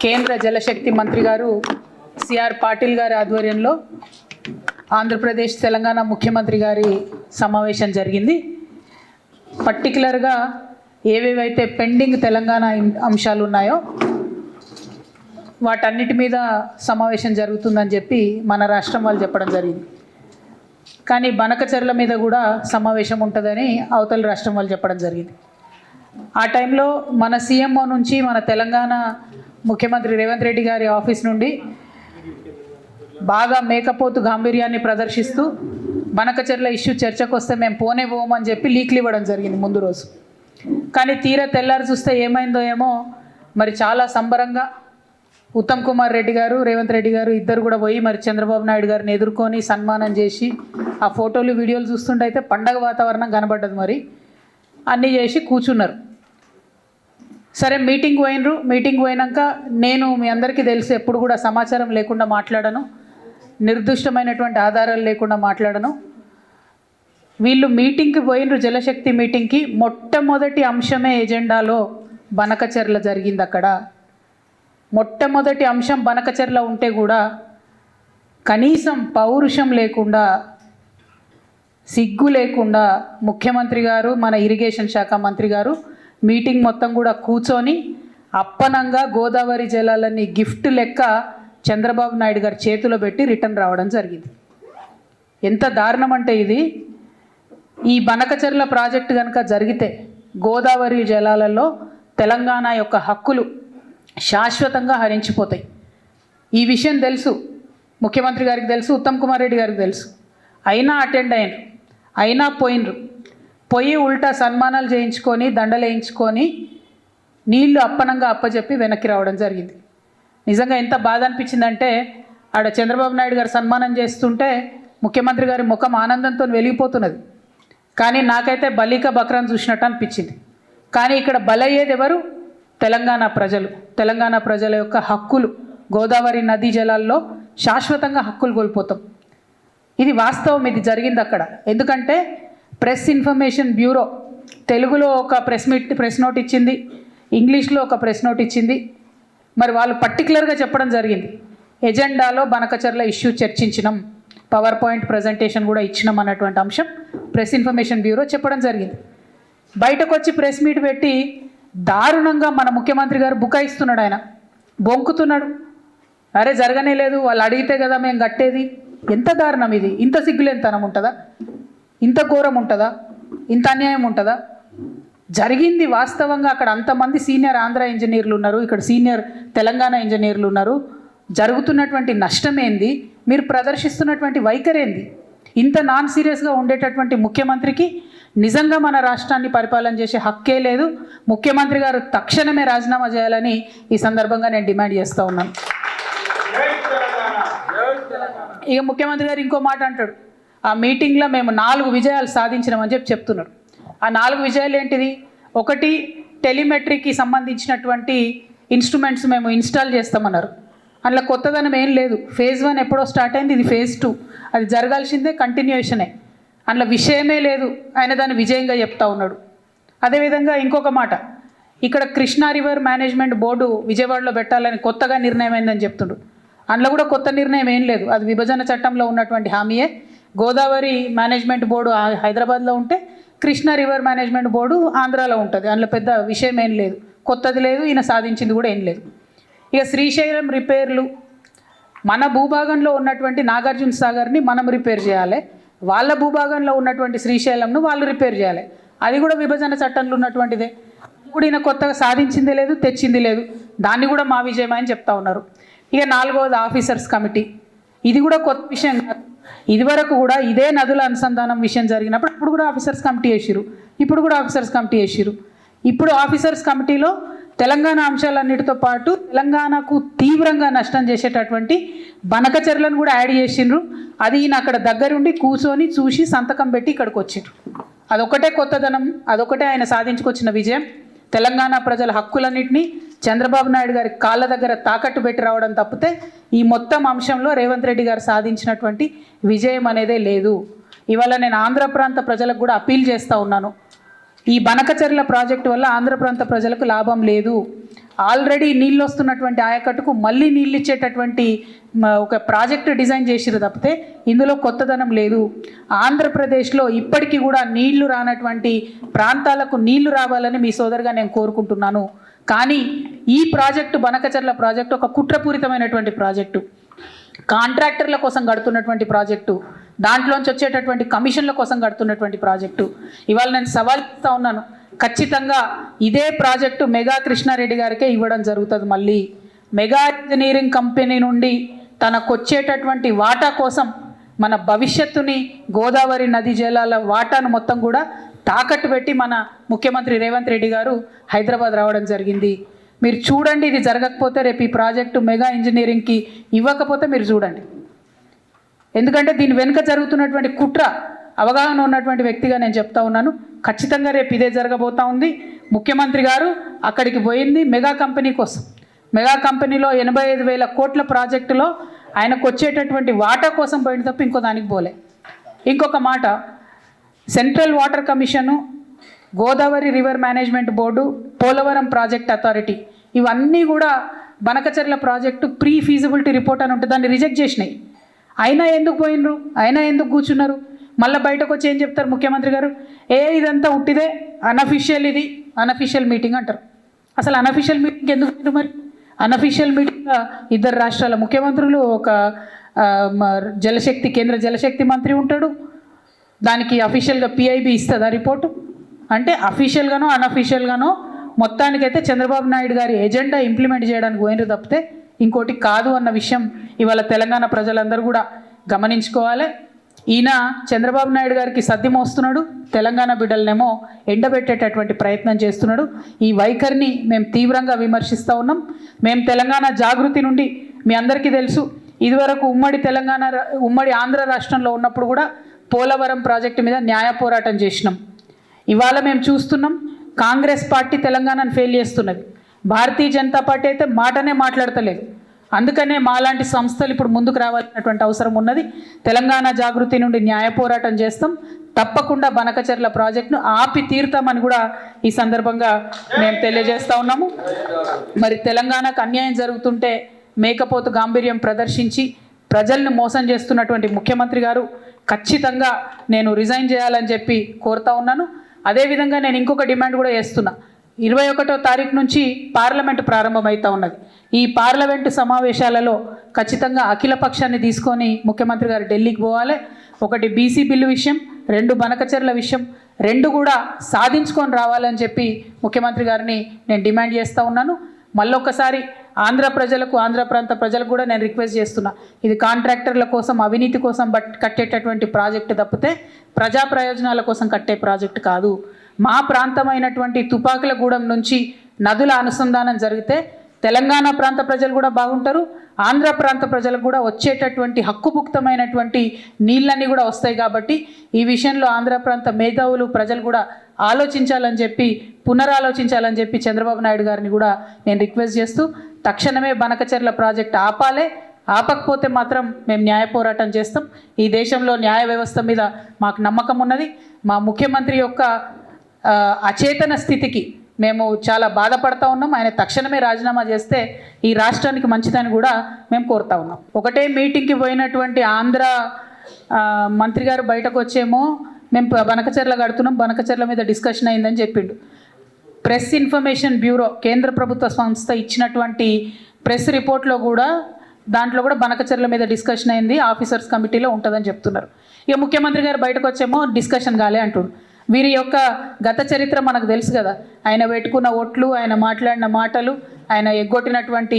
కేంద్ర జలశక్తి మంత్రి గారు సిఆర్ పాటిల్ గారి ఆధ్వర్యంలో ఆంధ్రప్రదేశ్ తెలంగాణ ముఖ్యమంత్రి గారి సమావేశం జరిగింది. పర్టికులర్గా ఏవేవైతే పెండింగ్ తెలంగాణ అంశాలు ఉన్నాయో వాటన్నిటి మీద సమావేశం జరుగుతుందని చెప్పి మన రాష్ట్రం వాళ్ళు చెప్పడం జరిగింది. కానీ బనకచెర్ల మీద కూడా సమావేశం ఉంటుందని అవతల రాష్ట్రం వాళ్ళు చెప్పడం జరిగింది. ఆ టైంలో మన సీఎంఓ నుంచి మన తెలంగాణ ముఖ్యమంత్రి రేవంత్ రెడ్డి గారి ఆఫీస్ నుండి బాగా మేకపోతు గాంభీర్యాన్ని ప్రదర్శిస్తూ బనకచెర్ల ఇష్యూ చర్చకు వస్తే మేము పోమని చెప్పి లీక్లు ఇవ్వడం జరిగింది ముందు రోజు. కానీ తీరా తెల్లారి చూస్తే ఏమైందో ఏమో మరి చాలా సంబరంగా ఉత్తమ్ కుమార్ రెడ్డి గారు రేవంత్ రెడ్డి గారు ఇద్దరు కూడా పోయి మరి చంద్రబాబు నాయుడు గారిని ఎదుర్కొని సన్మానం చేసి ఆ ఫోటోలు వీడియోలు చూస్తుంటే అయితే పండగ వాతావరణం కనబడ్డది. మరి అన్నీ చేసి కూర్చున్నారు. సరే మీటింగ్ పోయినాక నేను మీ అందరికీ తెలిసి ఎప్పుడు కూడా సమాచారం లేకుండా మాట్లాడను, నిర్దిష్టమైనటువంటి ఆధారాలు లేకుండా మాట్లాడను. వీళ్ళు మీటింగ్కి పోయినరు, జలశక్తి మీటింగ్కి. మొట్టమొదటి అంశమే ఎజెండాలో బనకచెర్ల జరిగింది. అక్కడ మొట్టమొదటి అంశం బనకచెర్ల ఉంటే కూడా కనీసం పౌరుషం లేకుండా, సిగ్గు లేకుండా ముఖ్యమంత్రి గారు, మన ఇరిగేషన్ శాఖ మంత్రి గారు మీటింగ్ మొత్తం కూడా కూర్చొని అప్పనంగా గోదావరి జలాలని గిఫ్ట్ లెక్క చంద్రబాబు నాయుడు గారి చేతిలో పెట్టి రిటర్న్ రావడం జరిగింది. ఎంత దారుణం అంటే ఇది, ఈ బనకచెర్ల ప్రాజెక్టు కనుక జరిగితే గోదావరి జలాలలో తెలంగాణ యొక్క హక్కులు శాశ్వతంగా హరించిపోతాయి. ఈ విషయం తెలుసు, ముఖ్యమంత్రి గారికి తెలుసు, ఉత్తమ్ కుమార్ రెడ్డి గారికి తెలుసు. అయినా అటెండ్ అయినరు, అయినా పోయి ఉల్టా సన్మానాలు చేయించుకొని దండలు వేయించుకొని నీళ్లు అప్పనంగా అప్పచెప్పి వెనక్కి రావడం జరిగింది. నిజంగా ఎంత బాధ అనిపించిందంటే ఆడ చంద్రబాబు నాయుడు గారు సన్మానం చేస్తుంటే ముఖ్యమంత్రి గారి ముఖం ఆనందంతో వెలిగిపోతున్నది. కానీ నాకైతే బలిక బక్రాన్ చూసినట్టు అనిపించింది. కానీ ఇక్కడ బలయ్యేది ఎవరు? తెలంగాణ ప్రజలు. తెలంగాణ ప్రజల యొక్క హక్కులు, గోదావరి నదీ జలాల్లో శాశ్వతంగా హక్కులు కోల్పోతాం. ఇది వాస్తవం, ఇది జరిగింది అక్కడ. ఎందుకంటే ప్రెస్ ఇన్ఫర్మేషన్ బ్యూరో తెలుగులో ఒక ప్రెస్ నోట్ ఇచ్చింది, ఇంగ్లీష్లో ఒక ప్రెస్ నోట్ ఇచ్చింది. మరి వాళ్ళు పర్టికులర్గా చెప్పడం జరిగింది, ఎజెండాలో బనకచెర్ల ఇష్యూ చర్చించినాం, పవర్ పాయింట్ ప్రజెంటేషన్ కూడా ఇచ్చినాం అన్నటువంటి అంశం ప్రెస్ ఇన్ఫర్మేషన్ బ్యూరో చెప్పడం జరిగింది. బయటకు వచ్చి ప్రెస్ మీట్ పెట్టి దారుణంగా మన ముఖ్యమంత్రి గారు బుకాయిస్తున్నాడు, ఆయన బొంకుతున్నాడు. అరే జరగనే లేదు, వాళ్ళు అడిగితే కదా మేము కట్టేది. ఎంత దారుణం ఇది! ఇంత సిగ్గులేనితనం ఉంటుందా? ఇంత ఘోరం ఉంటుందా? ఇంత అన్యాయం ఉంటుందా? జరిగింది వాస్తవంగా. అక్కడ అంతమంది సీనియర్ ఆంధ్ర ఇంజనీర్లు ఉన్నారు, ఇక్కడ సీనియర్ తెలంగాణ ఇంజనీర్లు ఉన్నారు. జరుగుతున్నటువంటి నష్టమేంది, మీరు ప్రదర్శిస్తున్నటువంటి వైఖరేంది? ఇంత నాన్ సీరియస్గా ఉండేటటువంటి ముఖ్యమంత్రికి నిజంగా మన రాష్ట్రాన్ని పరిపాలన చేసే హక్కే లేదు. ముఖ్యమంత్రి గారు తక్షణమే రాజీనామా చేయాలని ఈ సందర్భంగా నేను డిమాండ్ చేస్తూ ఉన్నాను. ఇక ముఖ్యమంత్రి గారు ఇంకో మాట అంటాడు, ఆ మీటింగ్లో మేము 4 విజయాలు సాధించినామని చెప్తున్నాడు. ఆ 4 విజయాలు ఏంటిది? ఒకటి, టెలిమెట్రీకి సంబంధించినటువంటి ఇన్స్ట్రుమెంట్స్ మేము ఇన్స్టాల్ చేస్తామన్నారు. అందులో కొత్తదనం ఏం లేదు. ఫేజ్ 1 ఎప్పుడో స్టార్ట్ అయింది, ఇది ఫేజ్ 2. అది జరగాల్సిందే, కంటిన్యూషనే. అందులో విషయమే లేదు, ఆయన దాన్ని విజయంగా చెప్తా ఉన్నాడు. అదేవిధంగా ఇంకొక మాట, ఇక్కడ కృష్ణా రివర్ మేనేజ్మెంట్ బోర్డు విజయవాడలో పెట్టాలని కొత్తగా నిర్ణయం అయిందని చెప్తుండు. అందులో కూడా కొత్త నిర్ణయం ఏం లేదు, అది విభజన చట్టంలో ఉన్నటువంటి హామీయే. గోదావరి మేనేజ్మెంట్ బోర్డు హైదరాబాద్లో ఉంటే కృష్ణా రివర్ మేనేజ్మెంట్ బోర్డు ఆంధ్రాలో ఉంటుంది. అందులో పెద్ద విషయం ఏం లేదు, కొత్తది లేదు, ఈయన సాధించింది కూడా ఏం లేదు. ఇక శ్రీశైలం రిపేర్లు, మన భూభాగంలో ఉన్నటువంటి నాగార్జున సాగర్ని మనం రిపేర్ చేయాలి, వాళ్ళ భూభాగంలో ఉన్నటువంటి శ్రీశైలంను వాళ్ళు రిపేర్ చేయాలి. అది కూడా విభజన చట్టంలో ఉన్నటువంటిదే. ఇప్పుడు ఈయన కొత్తగా సాధించింది లేదు, తెచ్చింది లేదు. దాన్ని కూడా మా విజయమే అని చెప్తా ఉన్నారు. ఇక 4వది ఆఫీసర్స్ కమిటీ. ఇది కూడా కొత్త విషయం కాదు. ఇదివరకు కూడా ఇదే నదుల అనుసంధానం విషయం జరిగినప్పుడు అప్పుడు కూడా ఆఫీసర్స్ కమిటీ వేసిరు, ఇప్పుడు కూడా ఆఫీసర్స్ కమిటీ వేసిరు. ఇప్పుడు ఆఫీసర్స్ కమిటీలో తెలంగాణ అంశాలన్నిటితో పాటు తెలంగాణకు తీవ్రంగా నష్టం చేసేటటువంటి బనకచెర్లను కూడా యాడ్ చేసిండ్రు. అది ఈయన అక్కడ దగ్గరుండి కూర్చొని చూసి సంతకం పెట్టి ఇక్కడికి వచ్చిండ్రు. అదొకటే కొత్తదనం, అదొకటే ఆయన సాధించుకొచ్చిన విజయం. తెలంగాణ ప్రజల హక్కులన్నింటినీ చంద్రబాబు నాయుడు గారి కాళ్ళ దగ్గర తాకట్టు పెట్టి రావడం తప్పితే ఈ మొత్తం అంశంలో రేవంత్ రెడ్డి గారు సాధించినటువంటి విజయం అనేదే లేదు. ఇవాళ నేను ఆంధ్ర ప్రాంత ప్రజలకు కూడా అపీల్ చేస్తూ ఉన్నాను, ఈ బనకచెర్ల ప్రాజెక్టు వల్ల ఆంధ్ర ప్రాంత ప్రజలకు లాభం లేదు. ఆల్రెడీ నీళ్ళు వస్తున్నటువంటి ఆయకట్టుకు మళ్ళీ నీళ్ళు ఇచ్చేటటువంటి ఒక ప్రాజెక్టు డిజైన్ చేసిరు తప్పితే ఇందులో కొత్తదనం లేదు. ఆంధ్రప్రదేశ్లో ఇప్పటికీ కూడా నీళ్లు రానటువంటి ప్రాంతాలకు నీళ్లు రావాలని మీ సోదరుగా నేను కోరుకుంటున్నాను. కానీ ఈ ప్రాజెక్టు బనకచర్ల ప్రాజెక్టు ఒక కుట్రపూరితమైనటువంటి ప్రాజెక్టు, కాంట్రాక్టర్ల కోసం కడుతున్నటువంటి ప్రాజెక్టు, దాంట్లోంచి వచ్చేటటువంటి కమిషన్ల కోసం కడుతున్నటువంటి ప్రాజెక్టు. ఇవాళ నేను సవాల్ ఇస్తూ ఉన్నాను, ఖచ్చితంగా ఇదే ప్రాజెక్టు మెగా కృష్ణారెడ్డి గారికే ఇవ్వడం జరుగుతుంది. మళ్ళీ మెగా ఇంజనీరింగ్ కంపెనీ నుండి తనకు వచ్చేటటువంటి వాటా కోసం మన భవిష్యత్తుని, గోదావరి నది జలాల వాటాను మొత్తం కూడా తాకట్టు పెట్టి మన ముఖ్యమంత్రి రేవంత్ రెడ్డి గారు హైదరాబాద్ రావడం జరిగింది. మీరు చూడండి, ఇది జరగకపోతే రేపు ఈ ప్రాజెక్టు మెగా ఇంజనీరింగ్కి ఇవ్వకపోతే మీరు చూడండి. ఎందుకంటే దీని వెనుక జరుగుతున్నటువంటి కుట్ర అవగాహన ఉన్నటువంటి వ్యక్తిగా నేను చెప్తా ఉన్నాను. ఖచ్చితంగా రేపు ఇదే జరగబోతా ఉంది. ముఖ్యమంత్రి గారు అక్కడికి పోయింది మెగా కంపెనీ కోసం. మెగా కంపెనీలో 85,000 కోట్ల ప్రాజెక్టులో ఆయనకు వచ్చేటటువంటి వాటా కోసం పోయిన తప్ప ఇంకో దానికి పోలే. ఇంకొక మాట, central water commission, Godavari river management board, Polavaram project authority ఇవన్నీ కూడా Banakacherla project pre feasibility report అని ఉంటుంది, దాన్ని రిజెక్ట్ చేసినాయి. అయినా ఎందుకు పోయినరు, అయినా ఎందుకు కూర్చున్నారు? మళ్ళీ బయటకు వచ్చి ఏం చెప్తారు ముఖ్యమంత్రి గారు, ఇదంతా ఉట్టిదే, అనఫిషియల్, ఇది అనఫిషియల్ మీటింగ్ అంటారు. అసలు అనఫిషియల్ మీటింగ్ ఎందుకు? మరి అనఫిషియల్ మీటింగ్ ఇద్దరు రాష్ట్రాల ముఖ్యమంత్రులు, ఒక జలశక్తి కేంద్ర జలశక్తి మంత్రి ఉంటాడు, దానికి అఫీషియల్గా పిఐబి ఇస్తుందా రిపోర్టు? అంటే అఫీషియల్గానో అనఫీషియల్గానో మొత్తానికైతే చంద్రబాబు నాయుడు గారి ఎజెండా ఇంప్లిమెంట్ చేయడానికి పోయినరు తప్పితే ఇంకోటి కాదు అన్న విషయం ఇవాళ తెలంగాణ ప్రజలందరూ కూడా గమనించుకోవాలి. ఈయన చంద్రబాబు నాయుడు గారికి సద్ది మోస్తున్నాడు, తెలంగాణ బిడ్డలనేమో ఎండబెట్టేటటువంటి ప్రయత్నం చేస్తున్నాడు. ఈ వైఖరిని మేము తీవ్రంగా విమర్శిస్తూ ఉన్నాం. మేము తెలంగాణ జాగృతి నుండి మీ అందరికీ తెలుసు, ఇదివరకు ఉమ్మడి ఆంధ్ర రాష్ట్రంలో ఉన్నప్పుడు కూడా పోలవరం ప్రాజెక్టు మీద న్యాయ పోరాటం చేసినాం. ఇవాళ మేము చూస్తున్నాం, కాంగ్రెస్ పార్టీ తెలంగాణను ఫెయిల్ చేస్తున్నది, భారతీయ జనతా పార్టీ అయితే మాటనే మాట్లాడతలేదు. అందుకనే మాలాంటి సంస్థలు ఇప్పుడు ముందుకు రావాల్సినటువంటి అవసరం ఉన్నది. తెలంగాణ జాగృతి నుండి న్యాయ పోరాటం చేస్తాం, తప్పకుండా బనకచర్ల ప్రాజెక్టును ఆపి తీరుతామని కూడా ఈ సందర్భంగా మేము తెలియజేస్తూ ఉన్నాము. మరి తెలంగాణకు అన్యాయం జరుగుతుంటే మేకపోతు గాంభీర్యం ప్రదర్శించి ప్రజల్ని మోసం చేస్తున్నటువంటి ముఖ్యమంత్రి గారు ఖచ్చితంగా నేను రిజైన్ చేయాలని చెప్పి కోరుతా ఉన్నాను. అదేవిధంగా నేను ఇంకొక డిమాండ్ కూడా చేస్తున్నా. 21వ తారీఖు నుంచి పార్లమెంటు ప్రారంభమవుతూ ఉన్నది. ఈ పార్లమెంటు సమావేశాలలో ఖచ్చితంగా అఖిల పక్షాన్ని తీసుకొని ముఖ్యమంత్రి గారు ఢిల్లీకి పోవాలి. ఒకటి బీసీ బిల్లు విషయం, 2 బనకచర్ల విషయం, 2 కూడా సాధించుకొని రావాలని చెప్పి ముఖ్యమంత్రి గారిని నేను డిమాండ్ చేస్తూ ఉన్నాను. మళ్ళొక్కసారి ఆంధ్ర ప్రజలకు, ఆంధ్ర ప్రాంత ప్రజలకు కూడా నేను రిక్వెస్ట్ చేస్తున్నా, ఇది కాంట్రాక్టర్ల కోసం, అవినీతి కోసం కట్టేటటువంటి ప్రాజెక్టు తప్పితే ప్రజా ప్రయోజనాల కోసం కట్టే ప్రాజెక్టు కాదు. మా ప్రాంతమైనటువంటి తుపాకులగూడెం నుంచి నదుల అనుసంధానం జరిగితే తెలంగాణ ప్రాంత ప్రజలు కూడా బాగుంటారు, ఆంధ్ర ప్రాంత ప్రజలకు కూడా వచ్చేటటువంటి హక్కుభుక్తమైనటువంటి నీళ్ళన్నీ కూడా వస్తాయి. కాబట్టి ఈ విషయంలో ఆంధ్ర ప్రాంత మేధావులు, ప్రజలు కూడా ఆలోచించాలని చెప్పి, పునరాలోచించాలని చెప్పి చంద్రబాబు నాయుడు గారిని కూడా నేను రిక్వెస్ట్ చేస్తూ, తక్షణమే బనకచర్ల ప్రాజెక్ట్ ఆపాలే. ఆపకపోతే మాత్రం మేము న్యాయ పోరాటం చేస్తాం. ఈ దేశంలో న్యాయ వ్యవస్థ మీద మాకు నమ్మకం ఉన్నది. మా ముఖ్యమంత్రి యొక్క అచేతన స్థితికి మేము చాలా బాధపడతా ఉన్నాం. ఆయన తక్షణమే రాజీనామా చేస్తే ఈ రాష్ట్రానికి మంచిదని కూడా మేము కోరుతా ఉన్నాం. ఒకటే మీటింగ్కి పోయినటువంటి ఆంధ్ర మంత్రి గారు బయటకు వచ్చేమో మేము బనకచర్ల కడుతున్నాం, బనకచర్ల మీద డిస్కషన్ అయిందని చెప్పిండు. ప్రెస్ ఇన్ఫర్మేషన్ బ్యూరో కేంద్ర ప్రభుత్వ సంస్థ ఇచ్చినటువంటి ప్రెస్ రిపోర్ట్లో కూడా, దాంట్లో కూడా బనకచర్ల మీద డిస్కషన్ అయింది, ఆఫీసర్స్ కమిటీలో ఉంటుందని చెప్తున్నారు. ఇక ముఖ్యమంత్రి గారు బయటకు వచ్చేమో డిస్కషన్ కాలే అంటున్నారు. వీరి యొక్క గత చరిత్ర మనకు తెలుసు కదా, ఆయన పెట్టుకున్న ఓట్లు, ఆయన మాట్లాడిన మాటలు, ఆయన ఎగ్గొట్టినటువంటి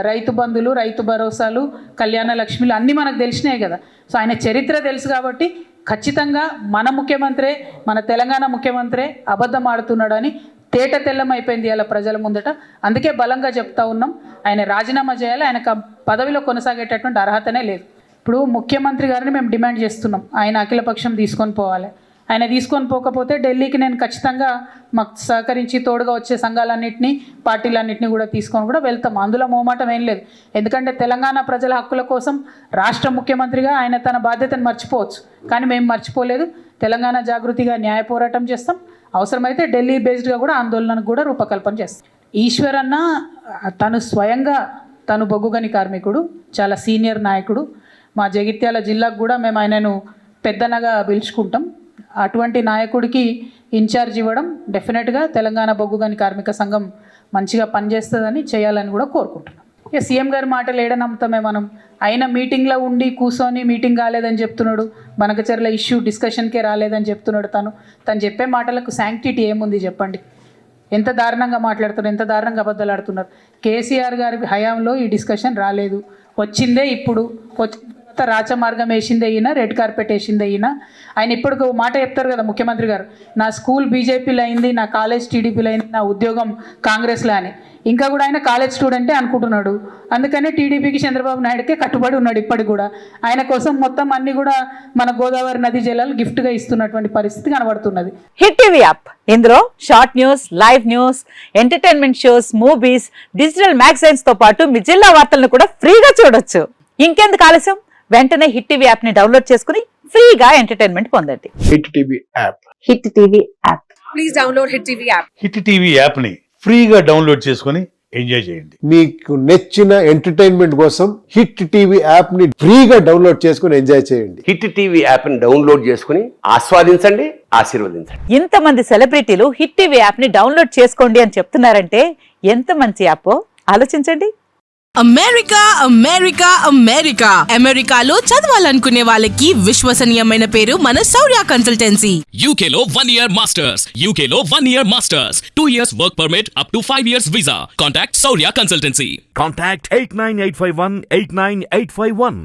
రైతు బంధులు, రైతు భరోసాలు, కళ్యాణ లక్ష్మిలు అన్నీ మనకు తెలిసినాయి కదా. సో ఆయన చరిత్ర తెలుసు కాబట్టి ఖచ్చితంగా మన ముఖ్యమంత్రే, మన తెలంగాణ ముఖ్యమంత్రే అబద్ధం ఆడుతున్నాడని తేట తెల్లం అయిపోయింది అలా ప్రజల ముందట. అందుకే బలంగా చెప్తా ఉన్నాం, ఆయన రాజీనామా చేయాలి, ఆయనకు పదవిలో కొనసాగేటటువంటి అర్హతనే లేదు. ఇప్పుడు ముఖ్యమంత్రి గారిని మేము డిమాండ్ చేస్తున్నాం, ఆయన అఖిలపక్షం తీసుకొని పోవాలి. ఆయన తీసుకొని పోకపోతే ఢిల్లీకి నేను ఖచ్చితంగా మాకు సహకరించి తోడుగా వచ్చే సంఘాలన్నింటినీ, పార్టీలన్నింటినీ కూడా తీసుకొని కూడా వెళ్తాం. అందులో మోమాటం ఏం లేదు. ఎందుకంటే తెలంగాణ ప్రజల హక్కుల కోసం రాష్ట్ర ముఖ్యమంత్రిగా ఆయన తన బాధ్యతను మర్చిపోవచ్చు, కానీ మేము మర్చిపోలేదు. తెలంగాణ జాగృతిగా న్యాయ పోరాటం చేస్తాం. అవసరమైతే ఢిల్లీ బేస్డ్గా కూడా ఆందోళనకు కూడా రూపకల్పన చేస్తాం. ఈశ్వరన్న తను స్వయంగా తను బొగ్గుగని కార్మికుడు, చాలా సీనియర్ నాయకుడు. మా జగిత్యాల జిల్లాకు కూడా మేము ఆయనను పెద్దనగా పిలుచుకుంటాం. అటువంటి నాయకుడికి ఇన్ఛార్జ్ ఇవ్వడం డెఫినెట్గా తెలంగాణ బొగ్గుగని కార్మిక సంఘం మంచిగా పనిచేస్తుందని చేయాలని కూడా కోరుకుంటున్నాం. ఇక సీఎం గారి మాటలు ఏడ నమ్ముతామే మనం? ఆయన మీటింగ్లో ఉండి కూర్చొని మీటింగ్ కాలేదని చెప్తున్నాడు, బనకచెర్ల ఇష్యూ డిస్కషన్కే రాలేదని చెప్తున్నాడు. తను చెప్పే మాటలకు శాంక్టిటీ ఏముంది చెప్పండి? ఎంత దారుణంగా మాట్లాడుతున్నారు, ఎంత దారుణంగా అబద్ధాలు ఆడుతున్నారు. కేసీఆర్ గారి హయాంలో ఈ డిస్కషన్ రాలేదు, వచ్చిందే ఇప్పుడు. రాచమార్గం వేసింది అయినా, రెడ్ కార్పెట్ వేసింది అయినా. ఆయన ఇప్పటికి మాట చెప్తారు కదా ముఖ్యమంత్రి గారు, నా స్కూల్ బీజేపీలో అయింది, నా కాలేజ్ టీడీపీలో అయింది, నా ఉద్యోగం కాంగ్రెస్లో అని. ఇంకా కూడా ఆయన కాలేజ్ స్టూడెంటే అనుకుంటున్నాడు. అందుకనే టీడీపీకి చంద్రబాబు నాయుడుకే కట్టుబడి ఉన్నాడు ఇప్పటికి కూడా. ఆయన కోసం మొత్తం అన్ని కూడా మన గోదావరి నది జలాలు గిఫ్ట్గా ఇస్తున్నటువంటి పరిస్థితి కనబడుతున్నది. హిట్ టీవీ యాప్, ఇందులో short news, live news, entertainment shows, movies, digital magazines తో పాటు మీ జిల్లా వార్తలను కూడా ఫ్రీగా చూడొచ్చు. ఇంకెందుకు ఆలస్యం, వెంటనే హిట్ టీవీ యాప్ ని డౌన్లోడ్ చేసుకుని ఫ్రీగా ఎంటర్టైన్మెంట్ పొందండి. Hit TV app. Hit TV app. Please download hit TV app. Hit TV app ని ఫ్రీగా డౌన్లోడ్ చేసుకుని ఎంజాయ్ చేయండి. మీకు నచ్చిన ఎంటర్టైన్మెంట్ కోసం హిట్ టీవీ యాప్ ని ఫ్రీగా డౌన్లోడ్ చేసుకుని ఎంజాయ్ చేయండి. హిట్ టీవీ యాప్ ని డౌన్లోడ్ చేసుకుని ఆస్వాదించండి, ఆశీర్వదించండి. ఇంతమంది సెలబ్రిటీలు హిట్ టీవీ యాప్ ని డౌన్లోడ్ చేసుకోండి అని చెప్తున్నారంటే ఎంత మంచి యాప్ ఆలోచించండి. అమెరికా అమెరికా అమెరికా అమెరికాలో చదవాలనుకునే వాళ్ళకి విశ్వసనీయమైన పేరు మన శౌర్య కన్సల్టెన్సీ. UK లో 1 year masters. UK లో 1 year masters. 2 years work permit up to 5 years visa. Contact Saurya Consultancy. Contact 89851 89851.